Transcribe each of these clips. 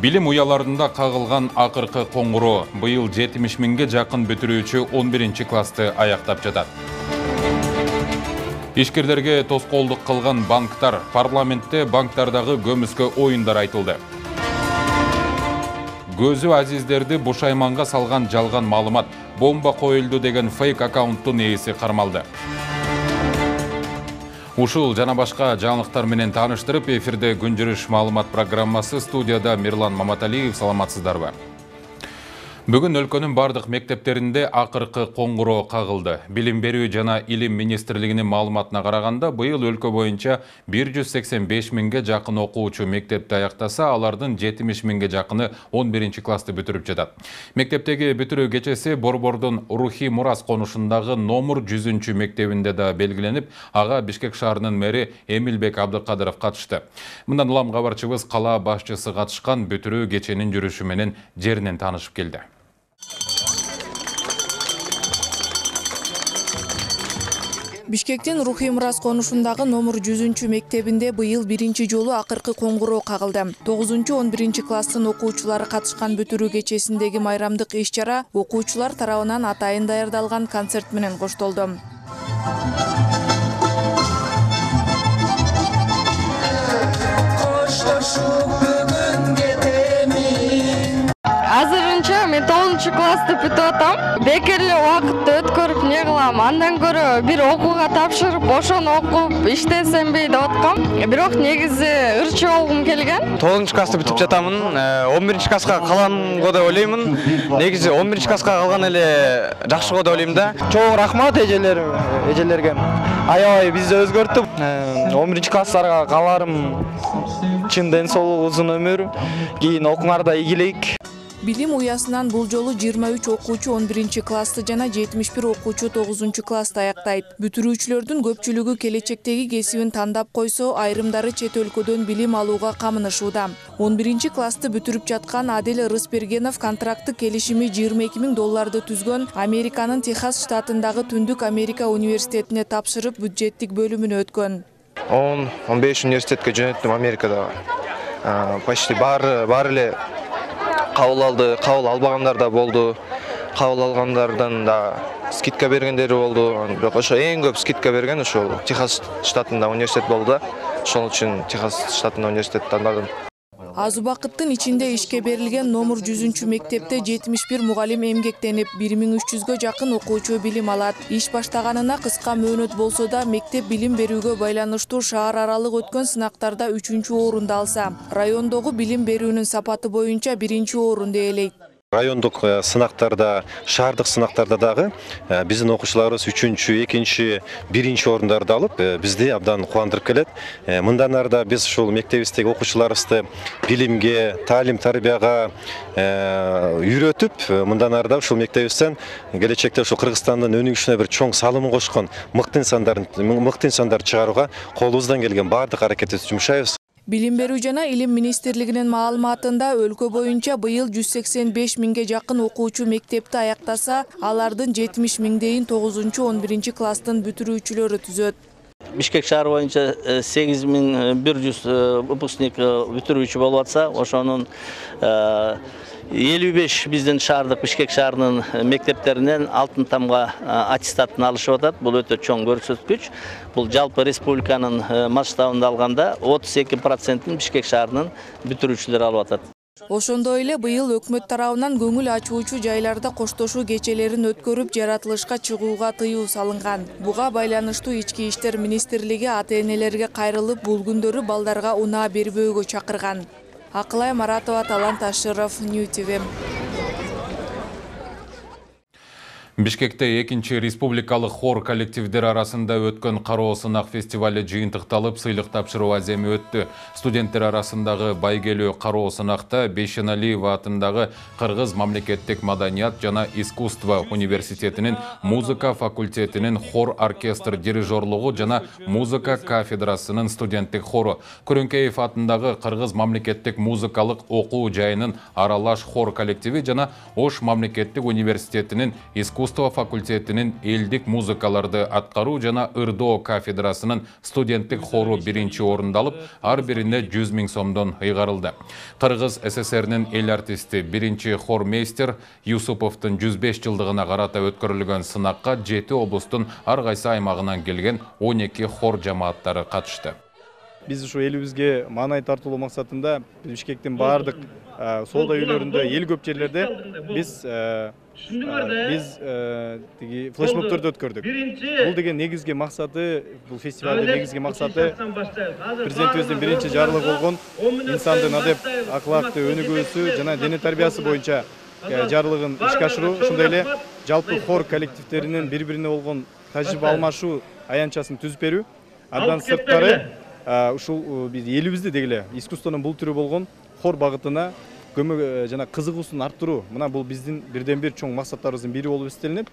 Билим уяларында қағылған ақырқы қоңыру бұйыл 70 мыңға жақын бүтірүүчү 11 классты аяқтап жатат. Ишкерлерге тоскоолдук кылган банктар, парламентте банктардагы көмүскө оюндар айтылды. Көзү азиздерди бушайманга салган жалган маалымат, бомба коюлду деген фейк аккаунттун ээси кармалды. Ушул жана башка жаңылыктар менен тааныштырып, эфирде күн жүрүш маалымат программасы, студияда Мирлан Маматалиев. Саламатсыздарбы? Бүгүн өлкөнүн бардык мектептеринде акыркы коңгуроо кагылды. Билим берүү жана илим министрлигинин маалыматына караганда, быйыл өлкө боюнча 185 миңге жакын окуучу мектепти аяктаса, алардын 70 миңге жакыны 11 классты бүтүрүп жатат. Мектептеги бүтүрүү кечеси Борбордун Рухий Мурас конушундагы номер 100 мектебинде да белгиленип, ага Бишкек шаарынын мэри Эмилбек Абдыкадыров катышты. Мындан улам кабарчыбыз кала башчысы катышкан бүтүрүү кеченин жүрүшү менен жеринен таанышып келди. Бишкектин Рухий Мурас конушундагы номер 100 мектебинде быйыл биринчи жолу акыркы коңгуроо кагылды. 9-11 класстын окуучулары катышкан бүтүрүү кечесиндеги майрамдык иш-чара окуучулар тарабынан атайын даярдалган концерт менен коштолду. Азырынча мен 9 классты бүтүп атам. Бекерле убакытты өткөрүп не кылам? Андан көрө бир окууга тапшырып, ошону окуп иштесем бей деп аткам. Бирок негизи ырчы болгум келген. 9 классты бүтүп жатамын. 11 класска каламго деп ойлоймун. Негизи 11 класска калган эле жакшы го деп ойлойм да. Чоң рахмат эжелерге. Аябай бизди өзгөрттү. 11 класстарга каларым чын ден соолук, узун өмүр. Кийин окуңарда ийгилик. Билим уясынан бул жолу 23 окуучу 11 классты жана 71 окуучу 9 классты аяктайт. Бүтүрүүчүлөрдүн көпчүлүгү келечектеги кесибин тандап койсо, айрымдары чет өлкөдөн билим алууга камынышууда. 11 классты бүтүрүп жаткан Адил Рыспергенов контракты келишими $22,000 түзгөн Американын Техас штатындагы Түндүк Америка университетине тапшырып, бюджеттик бөлүмүнө өткөн. 10-15 университетке жөнөттүм Америкада. Почти баары эле кабыл алды, кабыл албагандар да болду. Кабыл алгандардан да скидка бергендери болду. Бирок ошо эң көп скидка берген ошол Техас штатында университет болду. Ошол үчүн Техас штатында университет тандадым. Аз убакыттын ичинде ишке берилген номер 100 мектепте 71 мугалим эмгектенип, 1300гө жакын окуучу билим алат. Иш баштаганына кыска мөөнөт болсо да, мектеп билим берүүгө байланыштуу шаар аралык өткөн сынактарда 3-орунду алса, райондогу билим берүүнүн сапаты боюнча 1-орунду ээлейт. Райондук сынактарда, шаардык сынактарда дагы биздин окуучуларыбыз 3-2, 1 орундарды алып, бизди абдан кубандырып келет. Мындан арда биз ушул мектебибиздеги окуучуларыбызды билимге, таалим-тарбияга үйрөтүп, мындан арда ушул мектебибизден келечекте ушул Кыргызстандын өнүгүшүнө бир чоң салымын кошкон мыкты инсандарды чыгарууга колубуздан келген бардык аракетибизди жумшайбыз. Билим берүү жана илим министрлигинин маалыматында өлкө боюнча быйыл 185 миңге жакын окуучу мектепти аяктаса, алардын 70 миңдейин 9-11 класстын бүтүрүүчүлөрү түзөт. Бишкек шаары боюнча 8100 выпускник бүтүрүүчү болуп атса, ошонун 55 биздин шаардык Бишкек шаарынын мектептеринен алтын тамга аттестатын алышып атат. Бул өтө чоң көрсөткүч. Бул жалпы республиканын масштабында алганда 32%-ын Бишкек шаарынын бүтүрүүчүлөрү алып атат. Ошондой эле быйыл өкмөт тарабынан көңүл ачуучу жайларда коштошуу кечелерин өткөрүп, жаратылышка чыгууга тыюу салынган. Буга байланыштуу Ички иштер министрлиги ата-энелерге кайрылып, бул күндөрү балдарга унаа бербөөгө чакырган. Акылай Маратова, Талант Ашыров, Нью ТВ. Бишкекте 2-нчи республикалык хор коллективдер арасында өткөн кароо сынак фестивалі жыйынтыкталып, сыйлык тапшыруу аземи өттү. Студенттер арасындагы байгелүү кароо сынакта Бейшеналиева атындагы Кыргыз мамлекеттик маданият жана искусство университетинин музыка факультетинин хор оркестр дирижерлугу жана музыка кафедрасынын студенттик хору, Күрөнкеев атындагы Кыргыз мамлекеттик музыкалык окуу жайынын аралаш хор коллективи жана Ош мамлекеттик университетинин искусство факультетинин элдик музыкаларды аткаруу жана ырдоо кафедрасынын студенттик хору биринчи орунду ар бирине 100 000 сомдон ыйгарылды. Кыргыз СССРнин эл артисти биринчи хормейстер Юсуповдун 105 жылдыгына карата өткөрүлгөн сынакка 7 облустун ар кайсы аймагынан келген 12 хор жамааттары катышты. Biz şu elibizge manay tartılуу maksatında Bişkek'tin bardıq solda үйлөрүндө эл көп жерлерде biz флешмобторду өткөрдүк. Бул деген негизги максаты, бул фестивалдын негизги максаты президентибиздин биринчи жарлыгы болгон инсандын адеп, акылакты өнүгүүсү жана дене тарбиясы боюнча жарлыгын ишке ашыруу, ошондой эле жалпы хор коллективдеринин бири-бирине болгон тажрыйба алмашуу аянтчасын түзүп берүү. Андан сырткары ушул биз элибизде дегеле искусствонун бул түрү болгон хор багытына көмөк жана кызыгуусун арттыруу. Мына бул биздин бирден бир чоң максаттарыбыздын бири болуп эстелинет.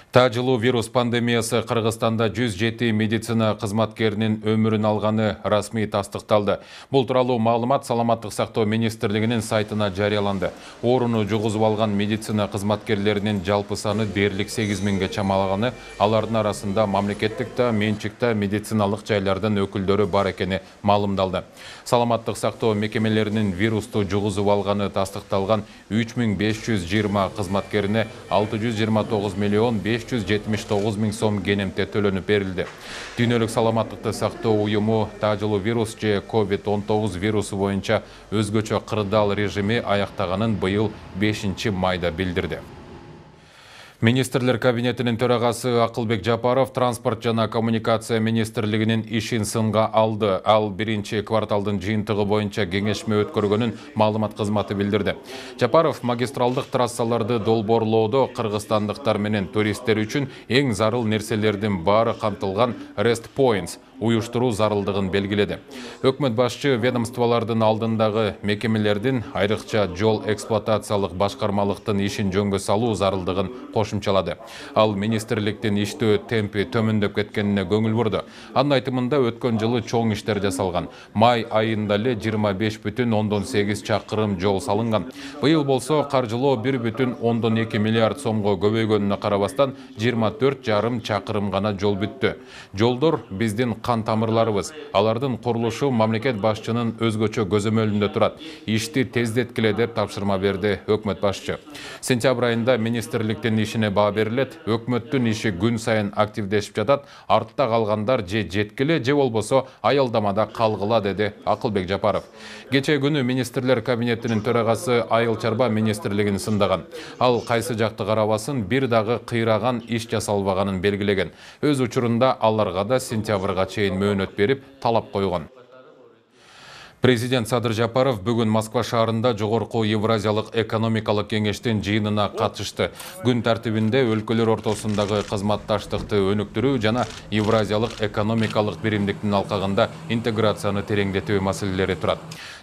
Та жылуу вирус пандемиясы Кыргызстанда 107 медицина кызматкеринин өмүрүн алганы расмий тастыкталды. Бул тууралуу маалымат Саламаттык сактоо министрлигинин сайтына жарыяланды. Ооруну жугузуп алган медицина кызматкерлеринин жалпы саны дээрлик 8 000ге чамалаганы, алардын арасында мамлекеттик та, менчик та медициналык жайлардын өкүлдөрү бар экени маалымдалды. Саламаттык сактоо мекемелеринин вирусту жугузуп алганы тастыкталган 3520 кызматкерине 629 миллион 579 000 сом кенемте төлөнүп берилди. Дүйнөлүк саламаттыкты сактоо уюму та жылуу вирус же COVID-19 вирусу боюнча өзгөчө кырдаал режими аяктаганын быйыл 5-майда билдирди. Министрлер кабинетинин төрагасы Акылбек Жапаров транспорт жана коммуникация министрлигинин ишин сынга алды. Ал биринчи кварталдын жыйынтыгы боюнча кеңешме өткөргөнүн маалымат кызматы билдирди. Жапаров магистралдык трассаларды долбоорлоодо кыргызстандыктар менен туристтер үчүн эң зарыл нерселердин баары камтылган Rest Points уюштуруу зарылдыгын белгиледи. Өкмөт башчы ведомстволордун алдындагы мекемелердин айрыкча жол эксплуатациялык башкармалыктын ишин жөнгө салуу зарылдыгын кошумчалады. Ал министрликтин иштөө темпи төмөндөп кеткенине көңүл бурду. Анын айтымында өткөн жылы чоң иштер жасалган. Май айында эле 25,8 чакырым жол салынган. Быйыл болсо каржылоо 1,2 миллиард сомго көбөйгөнүнө карабастан 24,5 чакырым гана жол бүттү. Жолдор биздин кан тамырларыбыз. Алардын курулушу мамлекет башчынын өзгөчө көзөмөлүндө турат. Ишти тездеткиле деп тапшырма берди өкмөт башчы. Сентябрь айында министрликтин ишине баа берилет. Өкмөттүн иши күн сайын активдешип жатат. Артта калгандар же жеткиле же болбосо аялдамада калгыла, деди Акылбек Жапаров. Кече күнү министрлер кабинетинин төрагасы Айыл чарба министрлигин сындаган. Ал кайсы жакты карабасын бир дагы кыйраган иш жасалбаганын белгилеген. Өз учурунда аларга да сентябрга чейин мөөнөт берип талап койгон. Президент Садыр Жапаров бүгүн Москва шаарында жогорку Евразиялык экономикалык кеңештин жыйынына катышты. Күн тартибинде өлкөлөр ортосундагы кызматташтыкты өнүктүрүү жана Евразиялык экономикалык биримдиктин алкагында интеграцияны тереңдетүү маселелери турат.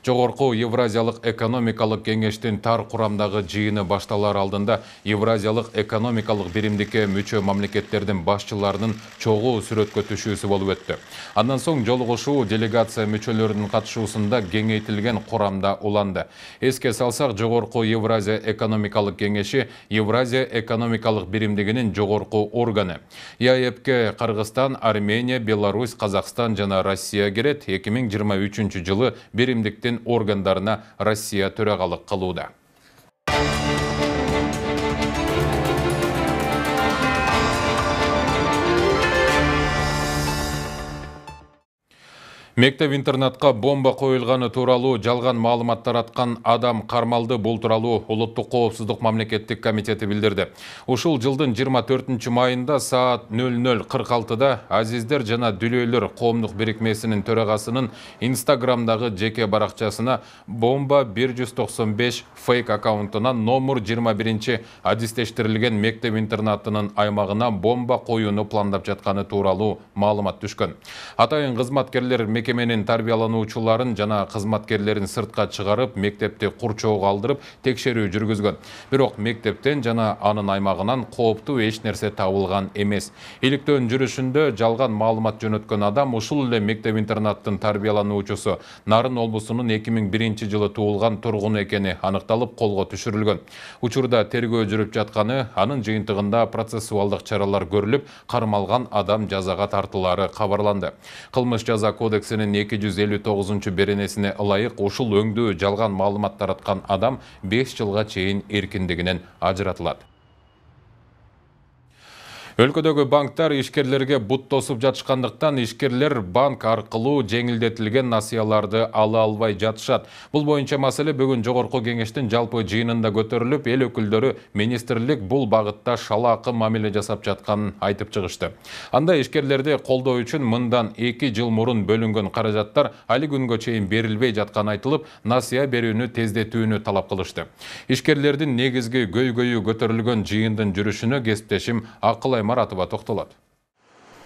Жогорку Евразиялык экономикалык кеңештин тар курамдагы жыйыны башталар алдында Евразиялык экономикалык биримдикке мүчө мамлекеттердин башчыларынын чогуу сүрөткө түшүүсү болуп өттү. Андан соң жолугушуу делегация мүчөлөрүнүн катышуусунда кеңейтилген курамда уланды. Эске салсак, жогорку Евразия экономикалык кеңеши Евразия экономикалык биримдигинин жогорку органы. ЕАЭПке Кыргызстан, Армения, Беларусь, Казакстан жана Россия кирет. 2023 жылы биримдиктин органдарына Россия төрагалык кылууда. Мектеп-интернатқа бомба қойылғаны туралы жалған маалымат таратқан адам қармалды. Бұл туралы Улуттук коопсуздук мамлекеттик комитети билдирди. Ушул жылдын 24 майында саат 00:46-да Азиздер жана Дүлөйлөр коомдук бирикмесинин төрагасынын Инстаграмдагы жеке баракчасына бомба 195 фейк аккаунтунан номер 21 адистештирилген мектеп-интернатынын аймагына бомба коюуну пландап жатканы тууралуу маалымат түшкөн. Атайын кызматкерлер мекеменин тарбиялануучуларын жана кызматкерлерин сыртка чыгарып, мектепти курчоого алдырып, текшерүү жүргүзгөн. Бирок мектептен жана анын аймагынан кооптуу эч нерсе табылган эмес. Иликтөөнүн жүрүшүндө жалган маалымат жөнөткөн адам ушул эле мектеп-интернаттын тарбиялануучусу Нарын облусунун 2001 жылы туулган тургуну экени аныкталып, колго түшүрүлгөн. Учурда тергөө жүрүп жатканы, анын жыйынтыгында процессуалдык чаралар көрүлүп, кармалган адам жазага тартылары кабарланды. Кылмыш жаза кодексинин 259 беренесине ылайык ушул өңдүү жалган маалымат тараткан адам 5 жылга чейин эркиндигинен ажыратылат. Өлкөдөгү банктар ишкерлерге бут тосуп жатышкандыктан ишкерлер банк аркылуу жеңилдетилген насыяларды ала албай жатышат. Бул боюнча маселе бүгүн жогорку кеңештин жалпы жыйынында көтөрүлүп, эл өкүлдөрү министрлик бул багытта шалаакы мамиле жасап жатканын айтып чыгышты. Анда ишкерлерди колдоо үчүн мындан 2 жыл мурун бөлүнгөн каражаттар али күнгө чейин берилбей жатканы айтылып, насыя берүүнү тездетүүнү талап кылышты. Ишкерлердин негизги көйгөйү көтөрүлгөн жыйындын жүрүшүнө кесиптешим Акылай Маратова токтолот.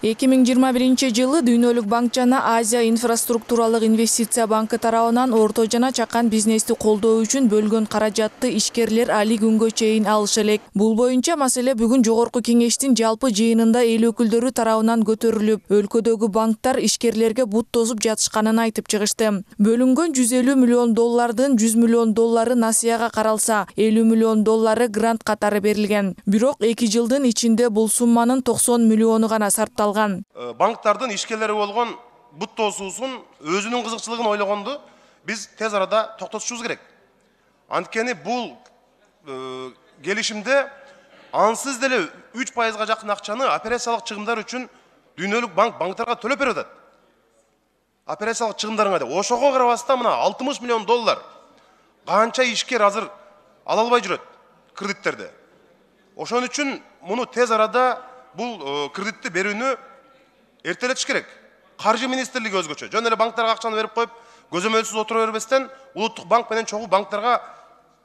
2021 жылы Дүйнөлүк банк жана Азия инфраструктуралык инвестиция банкы тарабынан орто жана чакан бизнести колдоо үчүн бөлгөн каражатты ишкерлер али күнгө чейин алышы элек. Бул боюнча маселе бүгүн жогорку кеңештин жалпы жыйынында эл өкүлдөрү тарабынан көтөрүлүп, өлкөдөгү банктар ишкерлерге бут тосуп жатышканын айтып чыгышты. Бөлүнгөн 150 миллион доллардын 100 миллион доллары насыяга каралса, 50 миллион доллары грант катары берилген. Бирок 2 жылдын ичинде бул сумманын 90 миллиону гана сарпталган. Банктардын ишкерлери болгон бут тосуусун өзүнүн кызыкчылыгын ойлогонду биз тез арада токтотушубуз керек. Анткени бул келишимде ансыз деле 3%га жакын акчаны операциялык чыгымдар үчүн Дүйнөлүк банктарга төлөп берип атат. Операциялык чыгымдарыңа деп. Ошого карабастан мына 60 миллион доллар канча ишкер азыр ала албай жүрөт кредиттерди. Ошон үчүн муну тез арада бул кредитти берүүнү эртелетиш керек. Каржы министрлиги өзгөчө. Жөн эле банктарга акчаны берип коюп, көзөмөлсүз отура бербестен, Улуттук банк менен чогуу банктарга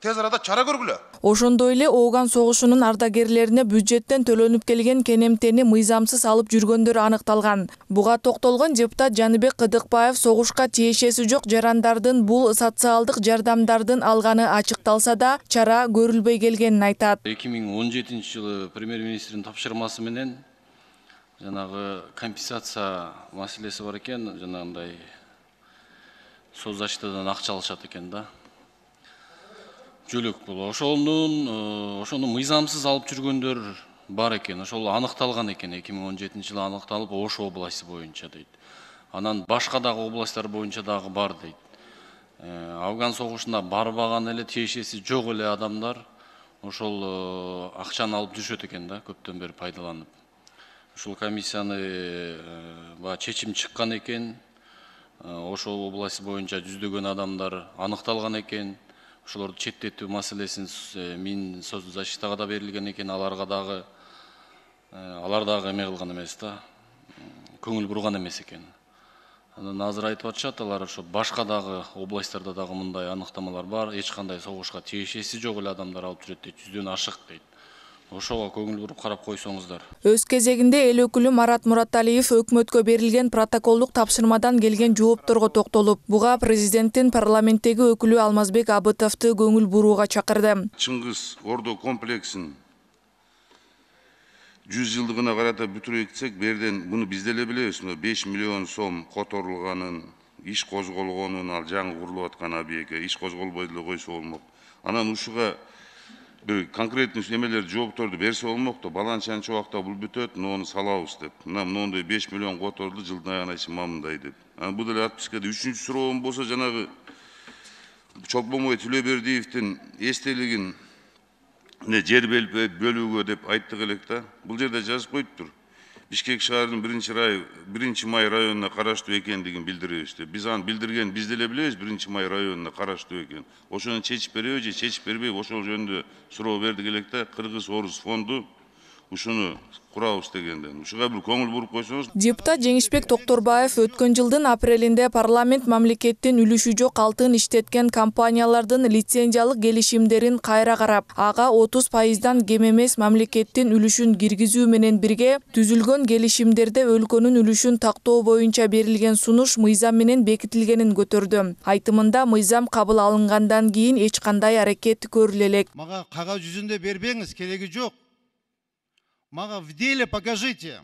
тез арада чара көргүлө. Ошондой эле Ооган согушунун ардагерлерине бюджеттен төлөнүп келген кенемтени мыйзамсыз алып жүргөндөр аныкталган. Буга токтолгон депутат Жаныбек Кыдыкбаев согушка тиешеси жок жарандардын бул социалдык жардамдардын алганы ачыкталса да, чара көрүлбөй келгенин айтат. 2017 жылы премьер-министрдин тапшырмасы менен жанагы компенсация маселеси бар экен, жанагындай соцзащитадан акча алышат экен да. Жөлөк бул. Ошону мыйзамсыз алып жүргөндөр бар экен. Ошол аныкталган экен 2017 жылы аныкталып, Ош областы боюнча дейт. Анан башка дагы областтар боюнча дагы бар дейт. Афган согушунда барбаган эле тиешеси жок эле адамдар ошол акчаны алып жүрүшөт экен да, көптөн бери пайдаланып. Ушул комиссияны чечим чыккан экен. Ошол областы боюнча жүздөгөн адамдар аныкталган экен. Ошолорду четтетүү маселесин мин соцзащитага да берилген экен, алар дагы эме кылган эмес да, көңүл бурган эмес экен. Анан азыр айтып атышат, алар ошо башка дагы областтарда дагы мындай аныктамалар бар, эч кандай согушка тиешеси жок эле адамдар алып жүрөт дейт, 100дөн ашык дейт. Ошого көңүл буруп карап койсоңуздар. Өз кезегинде эл өкүлү Марат Мураталиев өкмөткө берилген протоколдук тапшырмадан келген жоопторго токтолуп, буга президенттин парламенттеги өкүлү Алмазбек Абытовду көңүл бурууга чакырды. Чыңгыз Ордо комплексин 100 жылдыгына карата бүтүрөйүк десек, берден буну биз деле билебиз, 5 миллион сом которулганын, иш козголгонун, ал жаңы курулуп аткан объектке иш козголбой деле койсо болмок. Анан ушуга bir konkretный эмелер жоопторду берсе болмокто, баланчанчы убакта бул бүтөт, муну салабыз деп. Мына мондой 5 миллион которулду жылдын аягына чейин мамындай деп. Бул деле отпискада 3-чү суроом болсо, жанагы Чолпонбой Төлөбердиевдин эстелигин жер бөлүүгө деп айттык элек да. Бул жерде жазып коюптур. Бишкек шаарынын 1 май районуна караштуу экендигин билдиребиз. Биз аны билдирген биз деле билебиз 1 май районуна караштуу экен. Ошону чечип береби же чечип бербей ошол жөнүндө суроо бердик электе. Кыргыз Орус фонду ушуну курабыз дегенден. Ушуга бир көңүл буруп койсоңуз. Депутат Жеңишбек Токторбаев өткөн жылдын апрелинде парламент мамлекеттин үлүшү жок алтын иштеткен компаниялардын лицензиялык келишимдерин кайра карап, ага 30%дан кем эмес мамлекеттин үлүшүн киргизүү менен бирге түзүлгөн келишимдерде өлкөнүн үлүшүн тактоо боюнча берилген сунуш мыйзам менен бекитилгенин көтөрдү. Айтымында мыйзам кабыл алынгандан кийин эч кандай аракет көрүлө элек. Мага кагаз жүзүндө бербеңиз, кереги жок. Мага в деле покажите.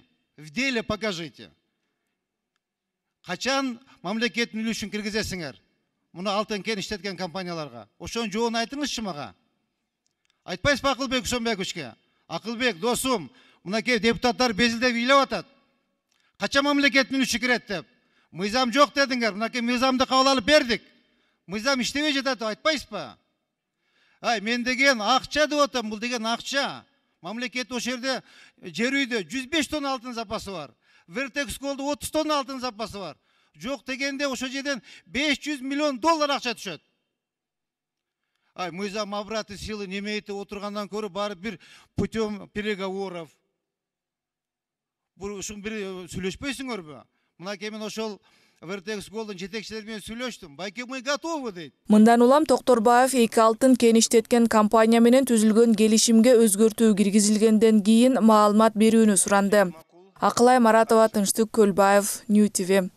Качан мамлекеттин үлүшүн киргизесиңер? Муну алтын кен иштеткен компанияларга. Ошонун жообун айтыңызчы мага. Айтпайсызбы Акылбек Усонбековичке? Акылбек, досум, мынакей депутаттар безилдеп ыйлап атат. Качан мамлекеттин үлүшү кирет деп? Мыйзам жок дедиңер. Мынакей мыйзамды кабыл алып бердик. Мыйзам иштебей жатат, айтпайсызбы? Мен деген акча деп атам, бул деген акча. Мамлекет ошол жерде жер үйдө 105 тонна алтын запасы бар. Вертекс Голдо 30 тонна алтын запасы бар. Жок дегенде ошол жерден $500 миллион акча түшөт. Мыйзам обратной силы немейтип отургандан көрө барып бир путем переговоров. Ушун бир сүйлөшпөйсүңөрбү? Мынакей мен ошол Вертекс Голдун жетекчилери менен сүйлөштүм. Байке мы готовы дейт. Мындан улам Токторбаев эки алтын кен иштеткен компания менен түзүлгөн келишимге өзгөртүү киргизилгенден кийин маалымат берүүнү суранды. Акылай Маратова, Тынчтык Көлбаев, New TV.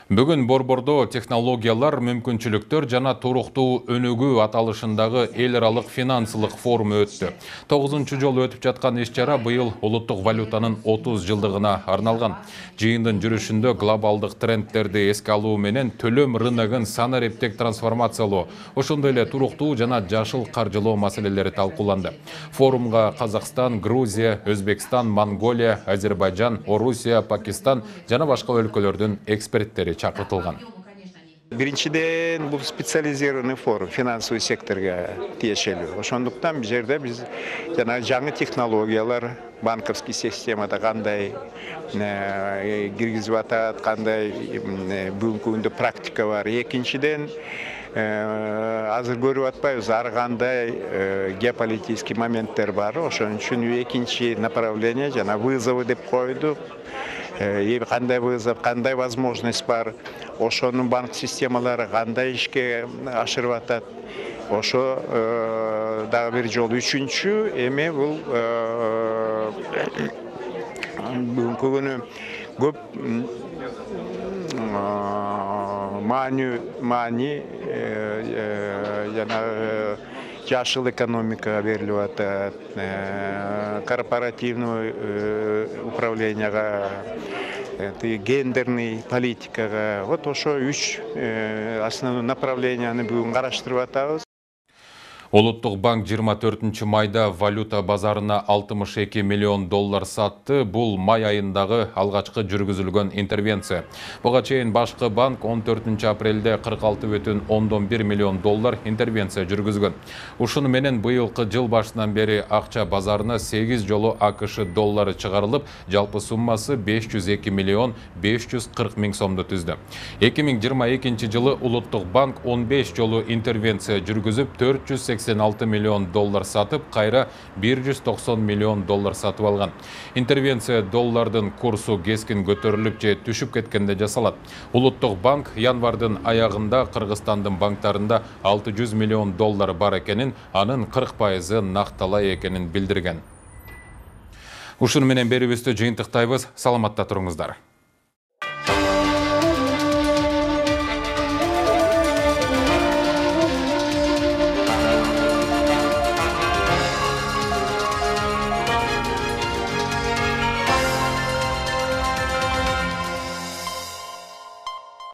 Бүгін Борбордо технологиялар, мүмкүнчүлүктөр жана туруктуу өнүгүү аталышындагы эл аралык финансылык форум өттү. 9-чу жолу өтүп жаткан иш-чара быйыл улуттук валютанын 30 жылдыгына арналган. Жыйындын жүрүшүндө глобалдык трендтерди эске алуу менен төлөм рыногун сана эрептек трансформациялоо, ошондой эле туруктуу жана жашыл каржылоо маселелери талкууланды. Форумга Казакстан, Грузия, Өзбекстан, Монголия, Азербайжан, Орусия, Пакистан жана башка өлкөлөрдүн эксперттери чакыртылган. Биринчиден бул специализированный форум финансовый секторга тиешелүү. Ошондуктан бул жерде биз жана жаңы технологиялар банковский системада кандай киргизип атат, кандай бүгүнкү күндө практика бар. Экинчиден азыр көрүп атпайбыз, ар кандай геополитический моменттер бар. Ошон үчүн экинчи направление жана вызовы деп койдук. Кандай вызов, кандай возможность бар, ошонун банк системалары кандай ишке ашырып атат. Ошо дагы бир жолу үчүнчү эме бул бүгүнкү күнү көп маани жана жашыл экономикага берилип атат, корпоративный управленияга, гендерный политикага. Вот ошо 3 основной направленияны бүгүн караштырып атабыз. Улуттук банк 24 майда валюта базарына $62 миллион сатты. Бул май айындагы алгачкы жүргүзүлгөн интервенция. Буга чейин башкы банк 14 апрелде $46,1 миллион интервенция жүргүзгөн. Ушуну менен быйылкы жыл башынан бери акча базарына 8 жолу АКШ доллары чыгарылып, жалпы суммасы $502 миллион 540 миң сомду түздү. 2022 жылы Улуттук банк 15 жолу интервенция жүргүзүп, $486 миллион сатып, кайра $190 миллион сатып алган. Интервенция доллардын курсу кескин көтөрүлүп же түшүп кеткенде жасалат. Улуттук банк январдын аягында Кыргызстандын банктарында $600 миллион бар экенин, анын 40% накталай экенин билдирген. Ушуну менен берүүбүздү жыйынтыктайбыз. Саламатта туруңуздар.